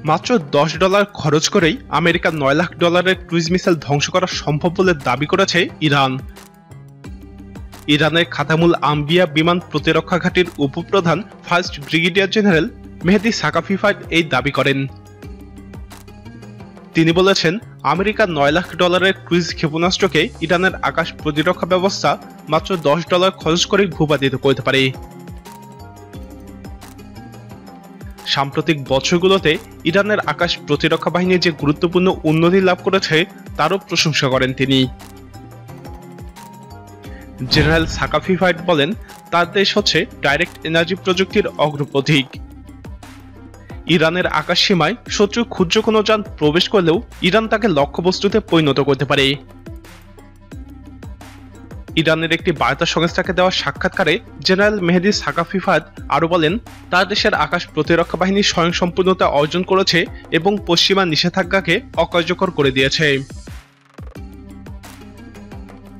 মাত্র $10 খরচ করেই আমেরিকার $9 লাখ ক্রুজ মিসাইল ধ্বংস করা সম্ভব বলে দাবি করেছে ইরান। ইরানের খাতামুল আম্বিয়া বিমান প্রতিরক্ষা ঘাঁটির উপপ্রধান ফার্স্ট ব্রিগেডিয়ার জেনারেল মেহেদি সাকাফিফাদ এই দাবি করেন। তিনি বলেছেন, আমেরিকার $9 লাখ ক্রুজ ক্ষেপণাস্ত্রকে ইরানের আকাশ প্রতিরক্ষা ব্যবস্থা মাত্র $10 খরচ করে ভূপাতিত করতে পারে। সাম্প্রতিক বছরগুলোতে ইরানের আকাশ প্রতিরক্ষা বাহিনী যে গুরুত্বপূর্ণ উন্নতি লাভ করেছে তারও প্রশংসা করেন তিনি। জেনারেল সাকাফিফাদ বলেন, তার দেশ হচ্ছে ডাইরেক্ট এনার্জি প্রযুক্তির অগ্রপথিক। ইরানের আকাশ সীমায় শত্রু ক্ষুদ্র কোনো যান প্রবেশ করলেও ইরান তাকে লক্ষ্যবস্তুতে পরিণত করতে পারে। ইরানের একটি বার্তা সংস্থাকে দেওয়া সাক্ষাৎকারে জেনারেল মেহেদি সাকাফিফাদ আরও বলেন, তার দেশের আকাশ প্রতিরক্ষা বাহিনী স্বয়ংসম্পূর্ণতা অর্জন করেছে এবং পশ্চিমা নিষেধাজ্ঞাকে অকার্যকর করে দিয়েছে।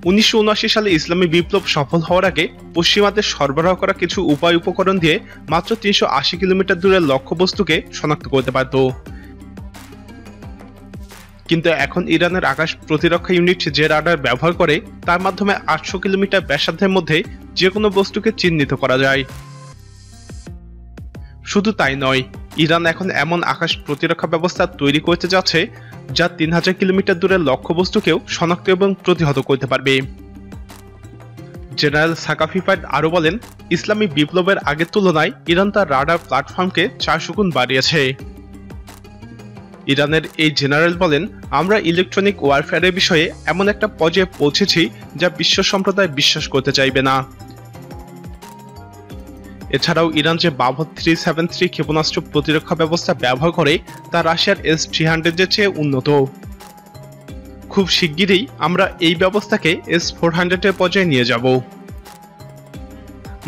1979 সালে ইসলামী বিপ্লব সফল হওয়ার আগে পশ্চিমাদের সরবরাহ করা কিছু উপকরণ দিয়ে মাত্র 380 কিলোমিটার দূরের লক্ষ্যবস্তুকে শনাক্ত করতে পারত। কিন্তু এখন ইরানের আকাশ প্রতিরক্ষা ইউনিট যে রাডার ব্যবহার করে তার মাধ্যমে 800 কিলোমিটার ব্যাসার্ধের মধ্যে যে কোনো বস্তুকে চিহ্নিত করা যায়। শুধু তাই নয়, ইরান এখন এমন আকাশ প্রতিরক্ষা ব্যবস্থা তৈরি করতে যাচ্ছে যা 3000 কিলোমিটার দূরের লক্ষ্যবস্তুকেও শনাক্ত এবং প্রতিহত করতে পারবে। জেনারেল সাকাফিফাদ আরও বলেন, ইসলামী বিপ্লবের আগের তুলনায় ইরান তার রাডার প্ল্যাটফর্মকে 400 গুণ বাড়িয়েছে। ইরানের এই জেনারেল বলেন, আমরা ইলেকট্রনিক ওয়ারফেয়ারের বিষয়ে এমন একটা পর্যায়ে পৌঁছেছি যা বিশ্ব সম্প্রদায় বিশ্বাস করতে চাইবে না। এছাড়াও ইরান যে বাভর 373 ক্ষেপণাস্ত্র প্রতিরক্ষা ব্যবস্থা ব্যবহার করে তা রাশিয়ার S-300 এর চেয়ে উন্নত। খুব শিগগিরই আমরা এই ব্যবস্থাকে S-400 এর পর্যায়ে নিয়ে যাব।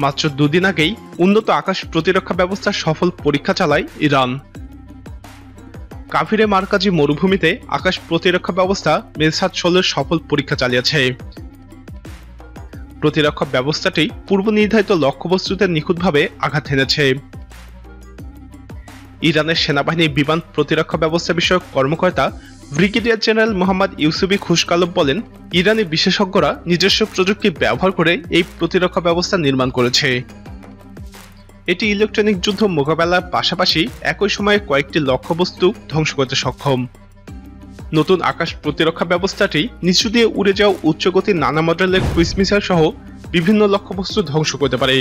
মাত্র 2 দিন আগেই উন্নত আকাশ প্রতিরক্ষা ব্যবস্থার সফল পরীক্ষা চালায় ইরান। কাফিরে মারকাজি মরুভূমিতে আকাশ প্রতিরক্ষা ব্যবস্থা মেসাদ-16 সফল পরীক্ষা চালিয়েছে। প্রতিরক্ষা ব্যবস্থাটি পূর্ব নির্ধারিত লক্ষ্যবস্তুতে নিখুঁতভাবে আঘাত হেনেছে। ইরানের সেনাবাহিনীর বিমান প্রতিরক্ষা ব্যবস্থা বিষয়ক কর্মকর্তা ব্রিগেডিয়ার জেনারেল মোহাম্মদ ইউসুফি খুশকালব বলেন, ইরানি বিশেষজ্ঞরা নিজস্ব প্রযুক্তি ব্যবহার করে এই প্রতিরক্ষা ব্যবস্থা নির্মাণ করেছে। এটি ইলেকট্রনিক যুদ্ধ মোকাবেলার পাশাপাশি একই সময়ে কয়েকটি লক্ষ্যবস্তু ধ্বংস করতে সক্ষম। নতুন আকাশ প্রতিরক্ষা ব্যবস্থাটি নিচু দিয়ে উড়ে যাওয়া উচ্চগতির নানা মডেলের ক্রুজ মিসাইল সহ বিভিন্ন লক্ষ্যবস্তু ধ্বংস করতে পারে।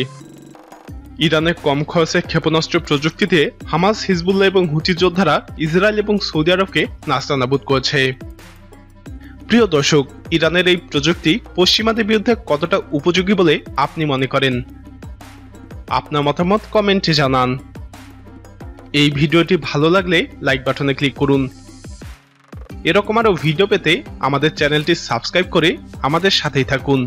ইরানের কম খরচের ক্ষেপণাস্ত্র প্রযুক্তি দিয়ে হামাস, হিজবুল্লাহ এবং হুতি যোদ্ধারা ইসরায়েল এবং সৌদি আরবকে নাস্তানাবুদ করেছে। প্রিয় দর্শক, ইরানের এই প্রযুক্তি পশ্চিমাদের বিরুদ্ধে কতটা উপযোগী বলে আপনি মনে করেন? আপনার মতামত কমেন্টে জানান। এই ভিডিওটি ভালো লাগলে লাইক বাটনে ক্লিক করুন। এরকম আরও ভিডিও পেতে আমাদের চ্যানেলটি সাবস্ক্রাইব করে আমাদের সাথেই থাকুন।